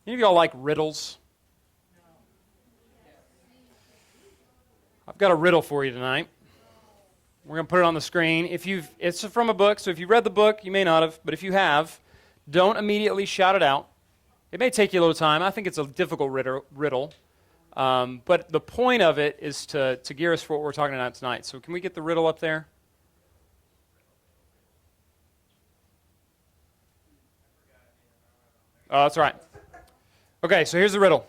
Any of y'all like riddles? I've got a riddle for you tonight. We're going to put it on the screen. It's from a book, so if you read the book, you may not have, but if you have, don't immediately shout it out. It may take you a little time. I think it's a difficult riddle. But the point of it is to gear us for what we're talking about tonight. So can we get the riddle up there? Oh, that's right. Okay, so here's the riddle.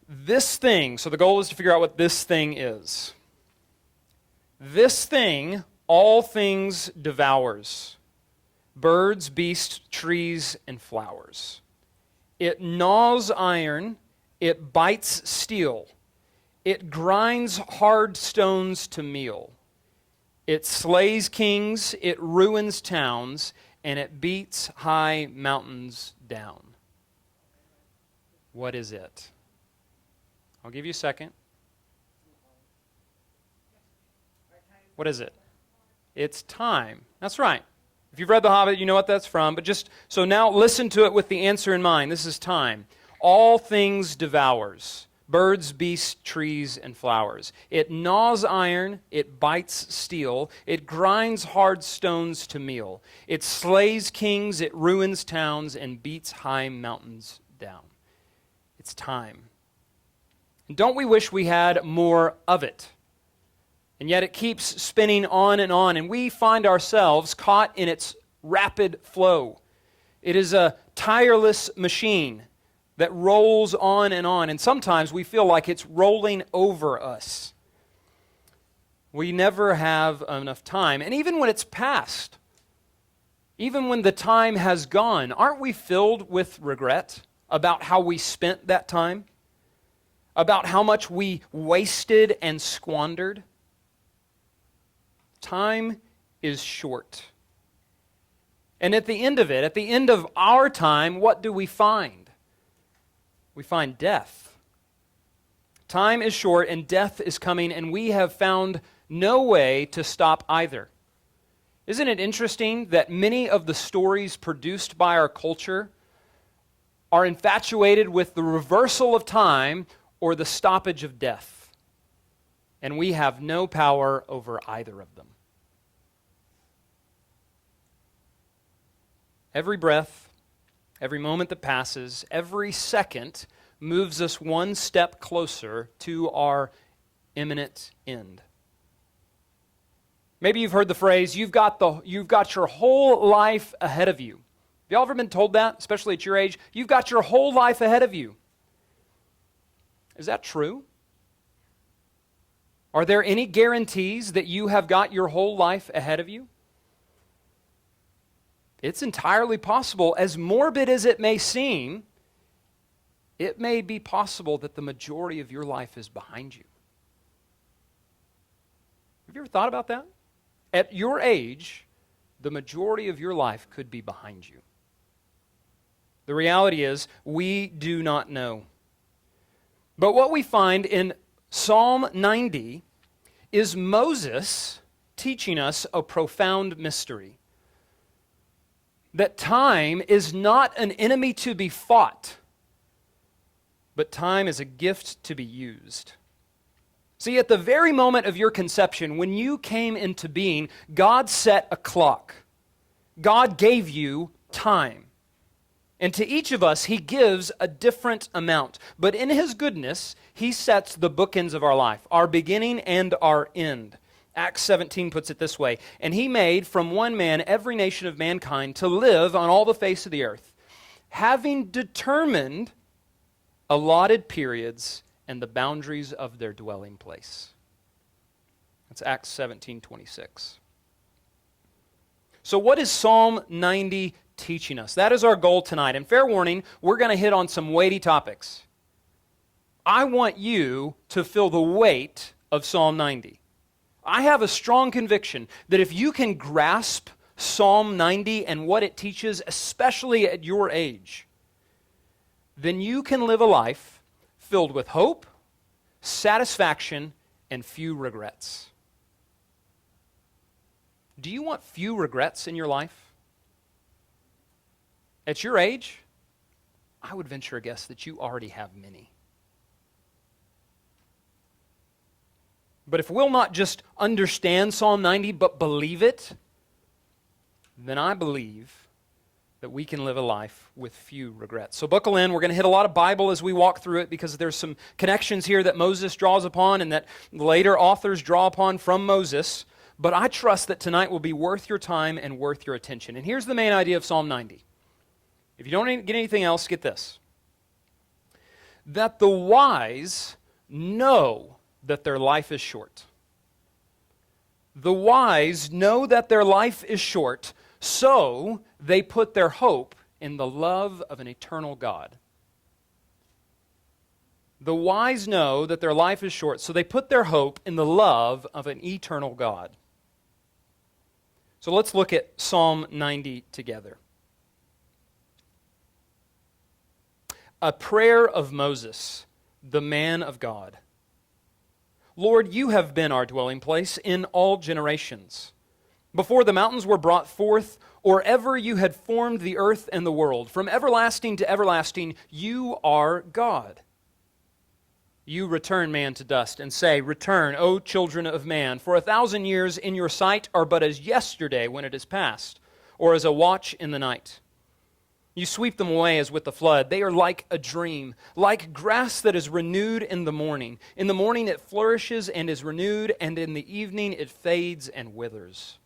This thing, so the goal is to figure out what this thing is. This thing, all things devours. Birds, beasts, trees, and flowers. It gnaws iron, it bites steel. It grinds hard stones to meal. It slays kings, it ruins towns, and it beats high mountains down. What is it? I'll give you a second. What is it? It's time. That's right. If you've read The Hobbit, you know what that's from. But so now listen to it with the answer in mind. This is time. All things devours. Birds, beasts, trees, and flowers. It gnaws iron, it bites steel, it grinds hard stones to meal. It slays kings, it ruins towns, and beats high mountains down. It's time. And don't we wish we had more of it? And yet it keeps spinning on, and we find ourselves caught in its rapid flow. It is a tireless machine that rolls on, and sometimes we feel like it's rolling over us. We never have enough time. And even when it's past, even when the time has gone, aren't we filled with regret about how we spent that time? About how much we wasted and squandered? Time is short. And at the end of it, at the end of our time, what do we find? We find death. Time is short and death is coming, and we have found no way to stop either. Isn't it interesting that many of the stories produced by our culture are infatuated with the reversal of time or the stoppage of death? And we have no power over either of them. Every breath, every moment that passes, every second moves us one step closer to our imminent end. Maybe you've heard the phrase, you've got your whole life ahead of you. Have y'all ever been told that, especially at your age? You've got your whole life ahead of you. Is that true? Are there any guarantees that you have got your whole life ahead of you? It's entirely possible, as morbid as it may seem, it may be possible that the majority of your life is behind you. Have you ever thought about that? At your age, the majority of your life could be behind you. The reality is, we do not know. But what we find in Psalm 90 is Moses teaching us a profound mystery. That time is not an enemy to be fought, but time is a gift to be used. See, at the very moment of your conception, when you came into being, God set a clock. God gave you time. And to each of us, He gives a different amount. But in His goodness, He sets the bookends of our life, our beginning and our end. Acts 17 puts it this way, and He made from one man every nation of mankind to live on all the face of the earth, having determined allotted periods and the boundaries of their dwelling place. That's Acts 17:26. So what is Psalm 90 teaching us? That is our goal tonight. And fair warning, we're going to hit on some weighty topics. I want you to feel the weight of Psalm 90. I have a strong conviction that if you can grasp Psalm 90 and what it teaches, especially at your age, then you can live a life filled with hope, satisfaction, and few regrets. Do you want few regrets in your life? At your age, I would venture a guess that you already have many. But if we'll not just understand Psalm 90, but believe it, then I believe that we can live a life with few regrets. So buckle in. We're going to hit a lot of Bible as we walk through it because there's some connections here that Moses draws upon and that later authors draw upon from Moses. But I trust that tonight will be worth your time and worth your attention. And here's the main idea of Psalm 90. If you don't get anything else, get this. That the wise know that their life is short. The wise know that their life is short, so they put their hope in the love of an eternal God. The wise know that their life is short, so they put their hope in the love of an eternal God. So let's look at Psalm 90 together. A prayer of Moses, the man of God. Lord, you have been our dwelling place in all generations. Before the mountains were brought forth, or ever you had formed the earth and the world, from everlasting to everlasting, you are God. You return man to dust and say, Return, O children of man, for 1,000 years in your sight are but as yesterday when it is past, or as a watch in the night. You sweep them away as with the flood. They are like a dream, like grass that is renewed in the morning. In the morning it flourishes and is renewed, and in the evening it fades and withers.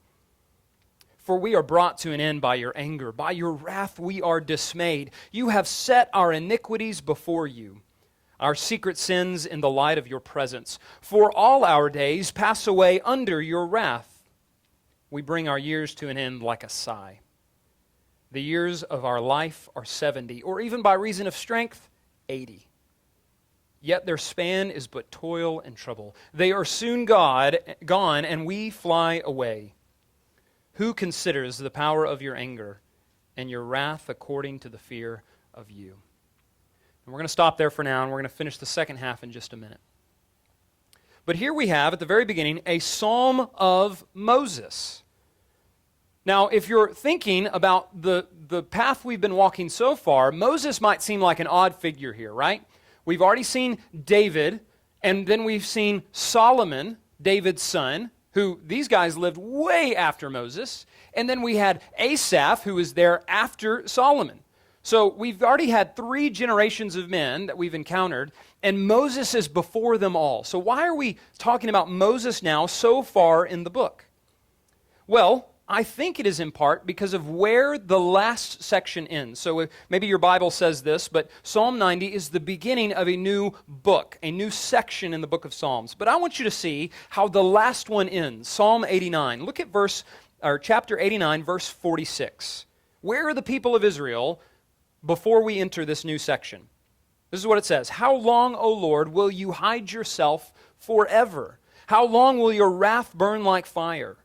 For we are brought to an end by your anger. By your wrath we are dismayed. You have set our iniquities before you, our secret sins in the light of your presence. For all our days pass away under your wrath. We bring our years to an end like a sigh. The years of our life are 70, or even by reason of strength, 80. Yet their span is but toil and trouble. They are soon gone, and we fly away. Who considers the power of your anger and your wrath according to the fear of you? And we're going to stop there for now, and we're going to finish the second half in just a minute. But here we have, at the very beginning, a psalm of Moses. Now, if you're thinking about the path we've been walking so far, Moses might seem like an odd figure here, right? We've already seen David, and then we've seen Solomon, David's son, who these guys lived way after Moses, and then we had Asaph, who was there after Solomon. So we've already had 3 generations of men that we've encountered, and Moses is before them all. So why are we talking about Moses now so far in the book? Well, I think it is in part because of where the last section ends. So maybe your Bible says this, but Psalm 90 is the beginning of a new book, a new section in the book of Psalms. But I want you to see how the last one ends, Psalm 89. Look at chapter 89, verse 46. Where are the people of Israel before we enter this new section? This is what it says. How long, O Lord, will you hide yourself forever? How long will your wrath burn like fire?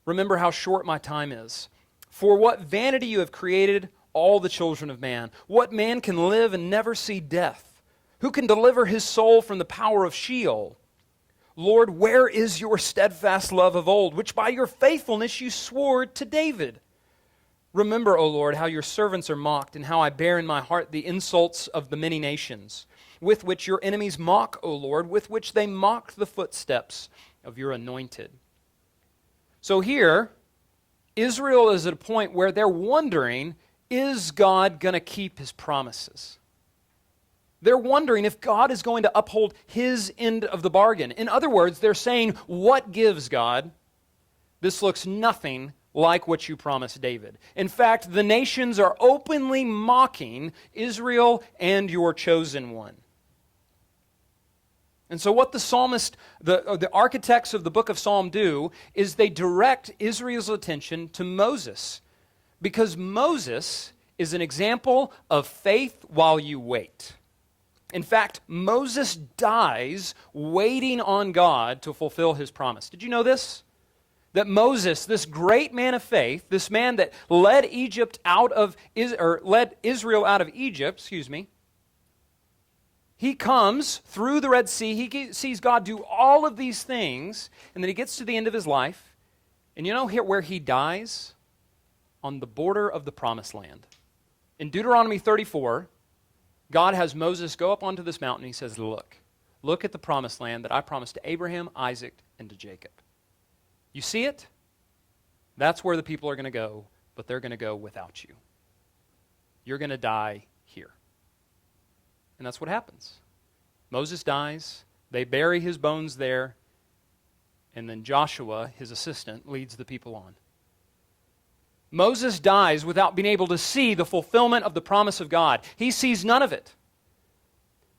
Remember how short my time is. For what vanity you have created all the children of man. What man can live and never see death? Who can deliver his soul from the power of Sheol? Lord, where is your steadfast love of old, which by your faithfulness you swore to David? Remember, O Lord, how your servants are mocked, and how I bear in my heart the insults of the many nations, with which your enemies mock, O Lord, with which they mock the footsteps of your anointed. So here, Israel is at a point where they're wondering, is God going to keep his promises? They're wondering if God is going to uphold his end of the bargain. In other words, they're saying, what gives, God? This looks nothing like what you promised David. In fact, the nations are openly mocking Israel and your chosen one. And so what the psalmist, the architects of the book of Psalm do is they direct Israel's attention to Moses, because Moses is an example of faith while you wait. In fact, Moses dies waiting on God to fulfill his promise. Did you know this? That Moses, this great man of faith, this man that led Israel out of Egypt, he comes through the Red Sea, he sees God do all of these things, and then he gets to the end of his life, and you know where he dies? On the border of the Promised Land. In Deuteronomy 34, God has Moses go up onto this mountain. He says, look at the promised land that I promised to Abraham, Isaac, and to Jacob. You see it? That's where the people are going to go, but they're going to go without you. You're going to die here. And that's what happens. Moses dies, they bury his bones there, and then Joshua, his assistant, leads the people on. Moses dies without being able to see the fulfillment of the promise of God. He sees none of it.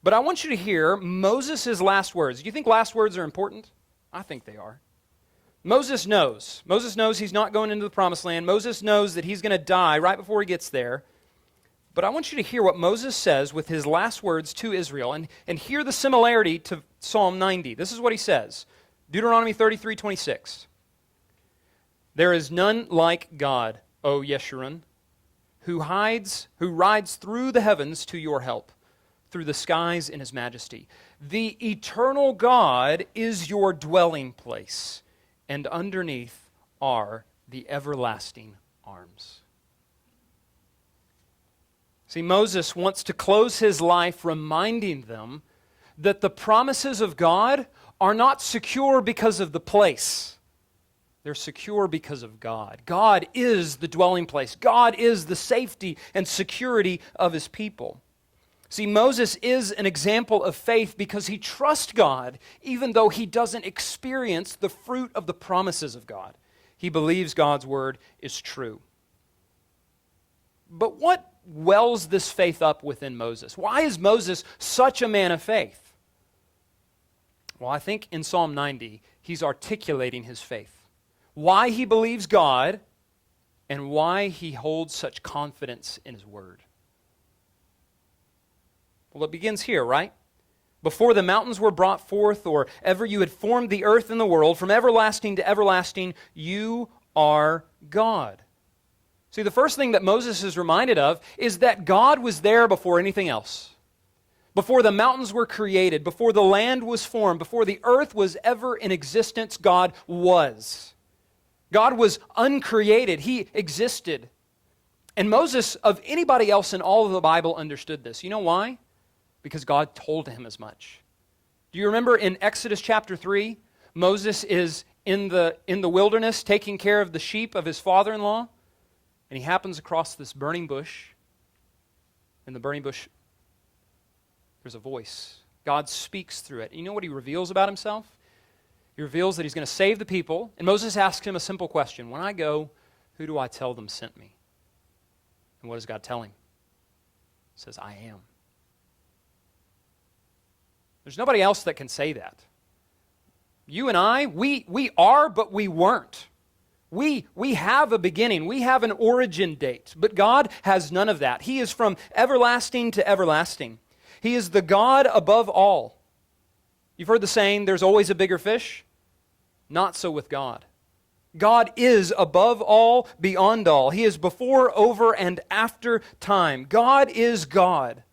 But I want you to hear Moses' last words. Do you think last words are important? I think they are. Moses knows. Moses knows he's not going into the promised land. Moses knows that he's going to die right before he gets there. But I want you to hear what Moses says with his last words to Israel and hear the similarity to Psalm 90. This is what he says. Deuteronomy 33:26. There is none like God, O Yeshurun, who rides through the heavens to your help, through the skies in his majesty. The eternal God is your dwelling place, and underneath are the everlasting arms. See, Moses wants to close his life reminding them that the promises of God are not secure because of the place. They're secure because of God. God is the dwelling place. God is the safety and security of his people. See, Moses is an example of faith because he trusts God even though he doesn't experience the fruit of the promises of God. He believes God's word is true. But what wells this faith up within Moses? Why is Moses such a man of faith? Well, I think in Psalm 90, he's articulating his faith. Why he believes God and why he holds such confidence in his word. Well, it begins here, right? Before the mountains were brought forth, or ever you had formed the earth and the world, from everlasting to everlasting, you are God. See, the first thing that Moses is reminded of is that God was there before anything else. Before the mountains were created, before the land was formed, before the earth was ever in existence, God was. God was uncreated. He existed. And Moses, of anybody else in all of the Bible, understood this. You know why? Because God told him as much. Do you remember in Exodus chapter 3, Moses is in the wilderness taking care of the sheep of his father-in-law, and he happens across this burning bush. In the burning bush, there's a voice. God speaks through it. And you know what he reveals about himself? He reveals that he's going to save the people. And Moses asks him a simple question. When I go, who do I tell them sent me? And what does God tell him? He says, I am. There's nobody else that can say that. You and I, we are, but we weren't. We have a beginning. We have an origin date. But God has none of that. He is from everlasting to everlasting. He is the God above all. You've heard the saying, there's always a bigger fish? Not so with God. God is above all, beyond all. He is before, over, and after time. God is God.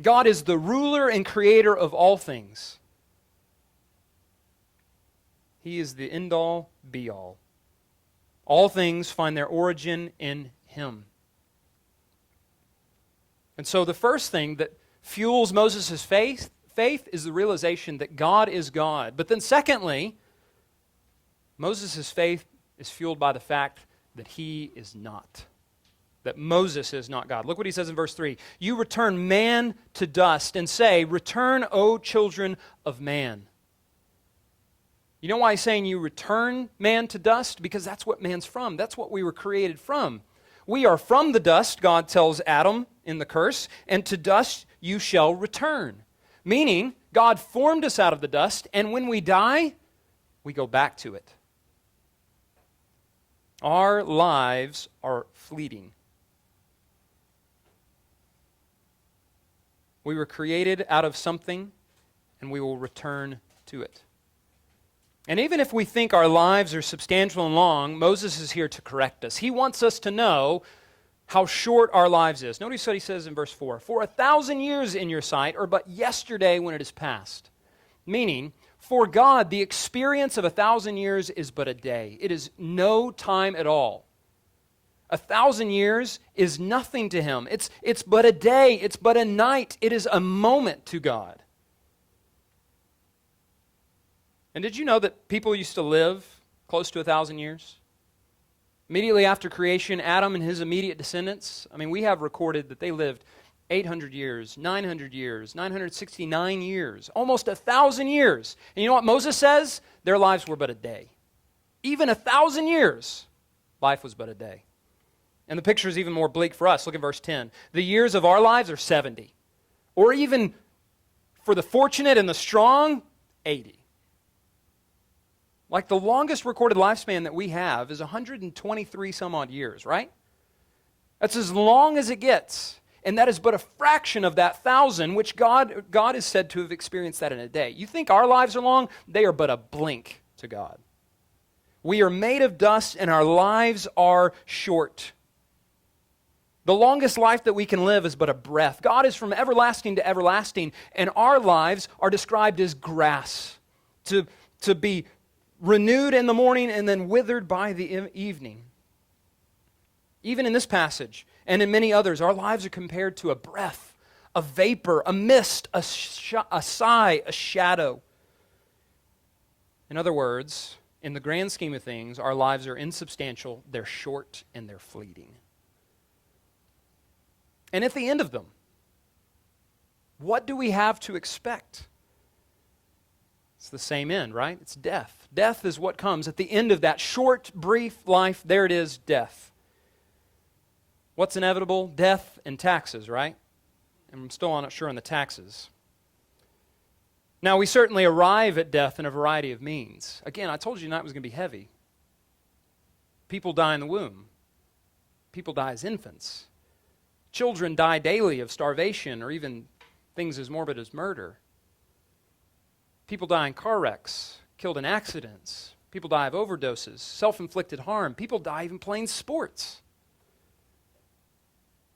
God is the ruler and creator of all things. He is the end-all, be-all. All things find their origin in Him. And so the first thing that fuels Moses' faith is the realization that God is God. But then secondly, Moses' faith is fueled by the fact that he is not. That Moses is not God. Look what he says in verse 3. You return man to dust and say, return, O children of man. You know why he's saying you return man to dust? Because that's what man's from. That's what we were created from. We are from the dust, God tells Adam in the curse, and to dust you shall return. Meaning, God formed us out of the dust, and when we die, we go back to it. Our lives are fleeting. We were created out of something, and we will return to it. And even if we think our lives are substantial and long, Moses is here to correct us. He wants us to know how short our lives is. Notice what he says in verse 4. For 1,000 years in your sight are but yesterday when it is past. Meaning, for God, the experience of 1,000 years is but a day. It is no time at all. 1,000 years is nothing to him. It's but a day. It's but a night. It is a moment to God. And did you know that people used to live close to 1,000 years? Immediately after creation, Adam and his immediate descendants, we have recorded that they lived 800 years, 900 years, 969 years, almost 1,000 years. And you know what Moses says? Their lives were but a day. Even 1,000 years, life was but a day. And the picture is even more bleak for us. Look at verse 10. The years of our lives are 70. Or even, for the fortunate and the strong, 80. Like the longest recorded lifespan that we have is 123 some odd years, right? That's as long as it gets. And that is but a fraction of that 1,000, which God is said to have experienced that in a day. You think our lives are long? They are but a blink to God. We are made of dust and our lives are short. The longest life that we can live is but a breath. God is from everlasting to everlasting, and our lives are described as grass, to be renewed in the morning and then withered by the evening. Even in this passage and in many others, our lives are compared to a breath, a vapor, a mist, a sigh, a shadow. In other words, in the grand scheme of things, our lives are insubstantial, they're short, and they're fleeting. And at the end of them, what do we have to expect? It's the same end, right? It's death. Death is what comes at the end of that short, brief life. There it is, death. What's inevitable? Death and taxes, right? And I'm still not sure on the taxes. Now, we certainly arrive at death in a variety of means. Again, I told you tonight was going to be heavy. People die in the womb. People die as infants. Children die daily of starvation or even things as morbid as murder. People die in car wrecks, killed in accidents. People die of overdoses, self-inflicted harm. People die even playing sports.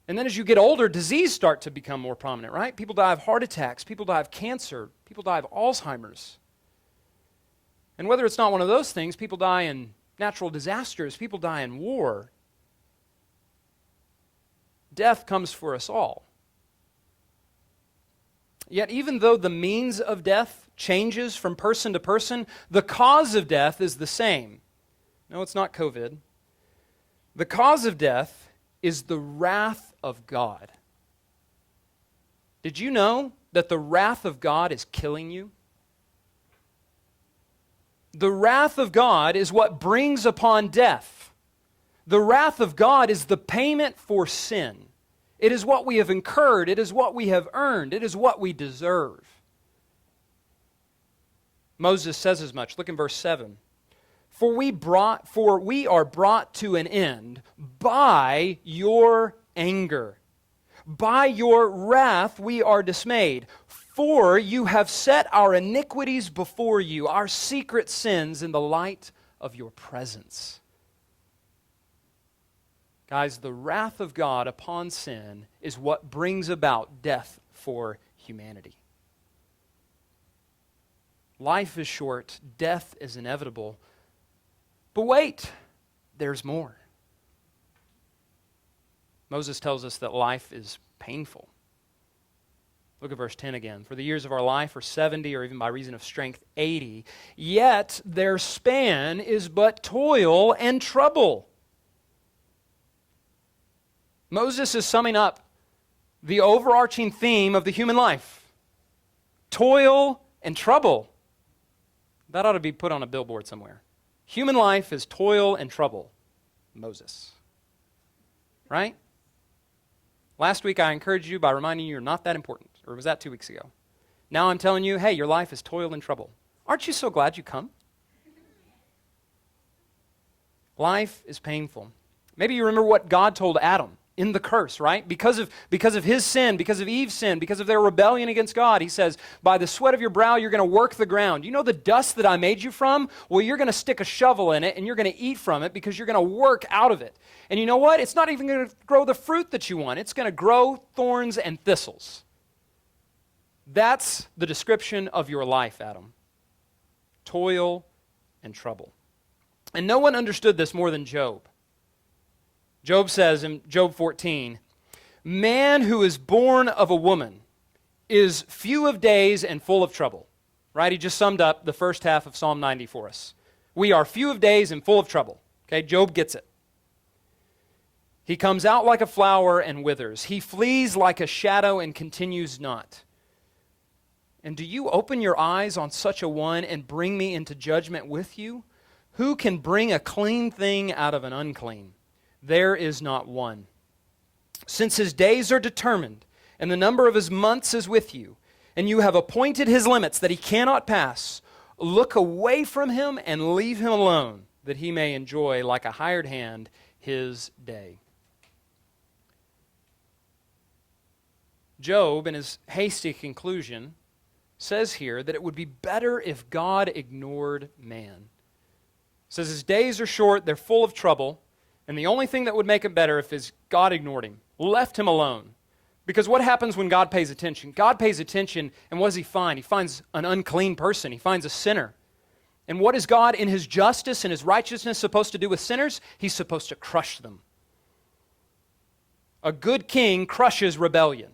And then as you get older, disease starts to become more prominent, right? People die of heart attacks. People die of cancer. People die of Alzheimer's. And whether it's not one of those things, people die in natural disasters. People die in war. Death comes for us all. Yet even though the means of death changes from person to person, the cause of death is the same. No, it's not COVID. The cause of death is the wrath of God. Did you know that the wrath of God is killing you? The wrath of God is what brings upon death. The wrath of God is the payment for sin. It is what we have incurred. It is what we have earned. It is what we deserve. Moses says as much. Look in verse 7. For we are brought to an end by your anger. By your wrath we are dismayed. For you have set our iniquities before you, our secret sins in the light of your presence. Guys, the wrath of God upon sin is what brings about death for humanity. Life is short, death is inevitable. But wait, there's more. Moses tells us that life is painful. Look at verse 10 again. For the years of our life are 70, or even by reason of strength, 80. Yet their span is but toil and trouble. Moses is summing up the overarching theme of the human life. Toil and trouble. That ought to be put on a billboard somewhere. Human life is toil and trouble. Moses. Right? Last week I encouraged you by reminding you you're not that important. Or was that 2 weeks ago? Now I'm telling you, hey, your life is toil and trouble. Aren't you so glad you come? Life is painful. Maybe you remember what God told Adam in the curse, right? Because of his sin, because of Eve's sin, because of their rebellion against God, he says, by the sweat of your brow, you're going to work the ground. You know the dust that I made you from? Well, you're going to stick a shovel in it and you're going to eat from it because you're going to work out of it. And you know what? It's not even going to grow the fruit that you want. It's going to grow thorns and thistles. That's the description of your life, Adam. Toil and trouble. And no one understood this more than Job. Job says in Job 14, man who is born of a woman is few of days and full of trouble. Right? He just summed up the first half of Psalm 90 for us. We are few of days and full of trouble. Okay, Job gets it. He comes out like a flower and withers. He flees like a shadow and continues not. And do you open your eyes on such a one and bring me into judgment with you? Who can bring a clean thing out of an unclean? There is not one. Since his days are determined, and the number of his months is with you, and you have appointed his limits that he cannot pass, look away from him and leave him alone, that he may enjoy like a hired hand his day. Job, in his hasty conclusion, says here that it would be better if God ignored man. Says his days are short, they're full of trouble, and the only thing that would make him better is God ignored him, left him alone. Because what happens when God pays attention? God pays attention, and what does he find? He finds an unclean person. He finds a sinner. And what is God in his justice and his righteousness supposed to do with sinners? He's supposed to crush them. A good king crushes rebellion.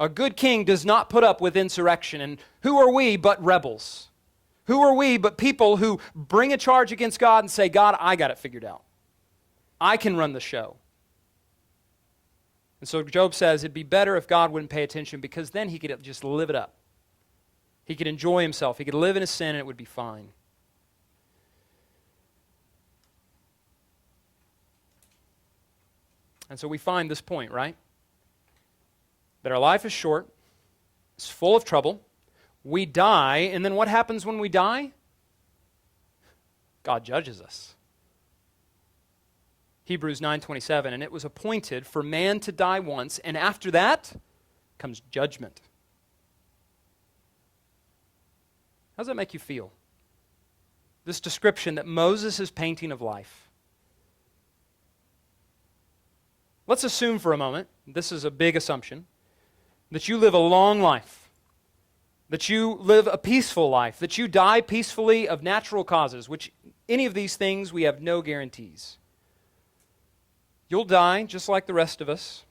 A good king does not put up with insurrection. And who are we but rebels? Who are we but people who bring a charge against God and say, God, I got it figured out. I can run the show. And so Job says it'd be better if God wouldn't pay attention, because then he could just live it up. He could enjoy himself. He could live in his sin and it would be fine. And so we find this point, right? That our life is short, it's full of trouble, we die, and then what happens when we die? God judges us. Hebrews 9:27, and it was appointed for man to die once, and after that comes judgment. How does that make you feel? This description that Moses is painting of life. Let's assume for a moment, this is a big assumption, that you live a long life, that you live a peaceful life, that you die peacefully of natural causes, which any of these things we have no guarantees. You'll die just like the rest of us.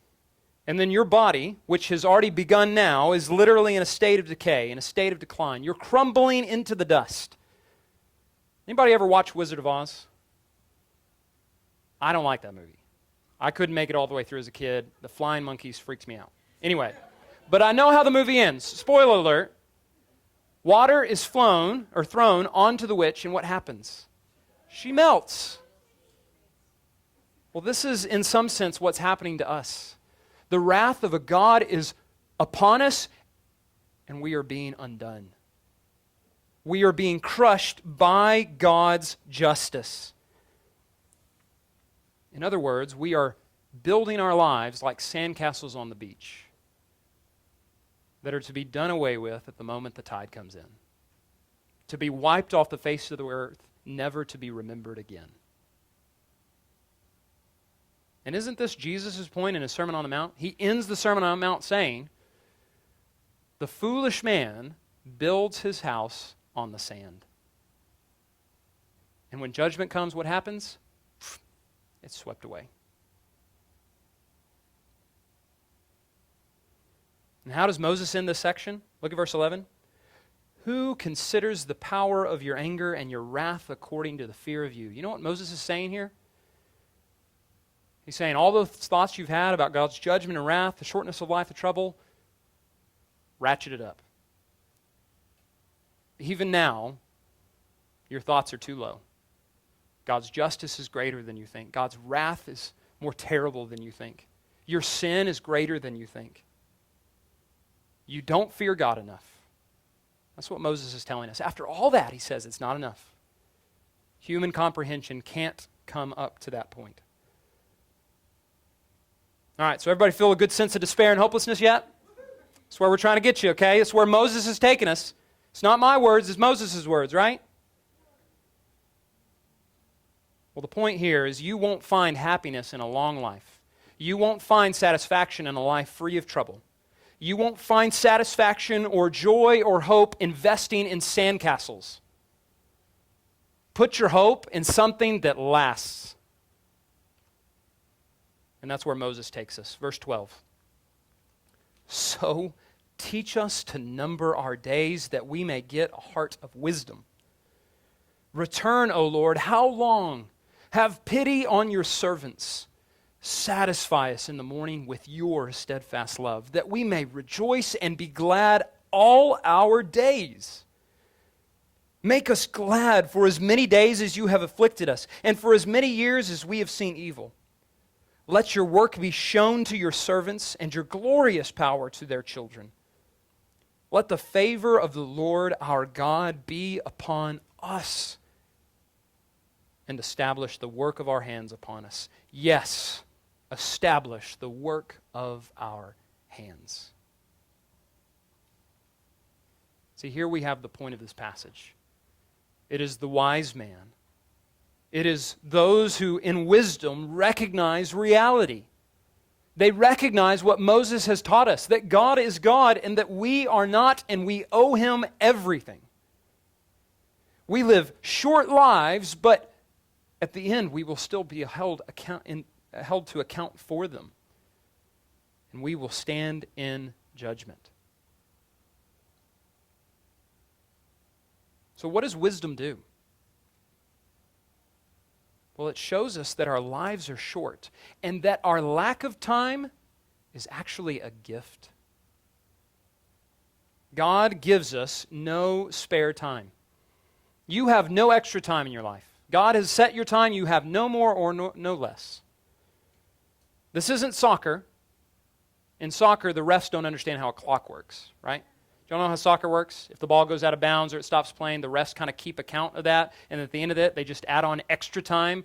And then your body, which has already begun now, is literally in a state of decay, in a state of decline. You're crumbling into the dust. Anybody ever watch Wizard of Oz? I don't like that movie. I couldn't make it all the way through as a kid. The flying monkeys freaked me out. Anyway, but I know how the movie ends. Spoiler alert. Water is thrown onto the witch, and what happens? She melts. Well, this is, in some sense, what's happening to us. The wrath of a God is upon us, and we are being undone. We are being crushed by God's justice. In other words, we are building our lives like sandcastles on the beach that are to be done away with at the moment the tide comes in, to be wiped off the face of the earth, never to be remembered again. And isn't this Jesus' point in his Sermon on the Mount? He ends the Sermon on the Mount saying, the foolish man builds his house on the sand. And when judgment comes, what happens? It's swept away. And how does Moses end this section? Look at verse 11. Who considers the power of your anger and your wrath according to the fear of you? You know what Moses is saying here? He's saying all those thoughts you've had about God's judgment and wrath, the shortness of life, the trouble, ratchet it up. Even now, your thoughts are too low. God's justice is greater than you think. God's wrath is more terrible than you think. Your sin is greater than you think. You don't fear God enough. That's what Moses is telling us. After all that, he says it's not enough. Human comprehension can't come up to that point. All right, so everybody feel a good sense of despair and hopelessness yet? That's where we're trying to get you, okay? It's where Moses has taken us. It's not my words, it's Moses' words, right? Well, the point here is you won't find happiness in a long life. You won't find satisfaction in a life free of trouble. You won't find satisfaction or joy or hope investing in sandcastles. Put your hope in something that lasts. And that's where Moses takes us. Verse 12. So teach us to number our days that we may get a heart of wisdom. Return, O Lord, how long? Have pity on your servants. Satisfy us in the morning with your steadfast love, that we may rejoice and be glad all our days. Make us glad for as many days as you have afflicted us, and for as many years as we have seen evil. Let your work be shown to your servants, and your glorious power to their children. Let the favor of the Lord our God be upon us, and establish the work of our hands upon us. Yes, establish the work of our hands. See, here we have the point of this passage. It is the wise man. It is those who, in wisdom, recognize reality. They recognize what Moses has taught us, that God is God and that we are not, and we owe Him everything. We live short lives, but at the end we will still be held to account for them. And we will stand in judgment. So what does wisdom do? Well, it shows us that our lives are short and that our lack of time is actually a gift. God gives us no spare time. You have no extra time in your life. God has set your time. You have no more or no less. This isn't soccer. In soccer, the refs don't understand how a clock works, right? Do you know how soccer works? If the ball goes out of bounds or it stops playing, the refs kind of keep account of that, and at the end of it, they just add on extra time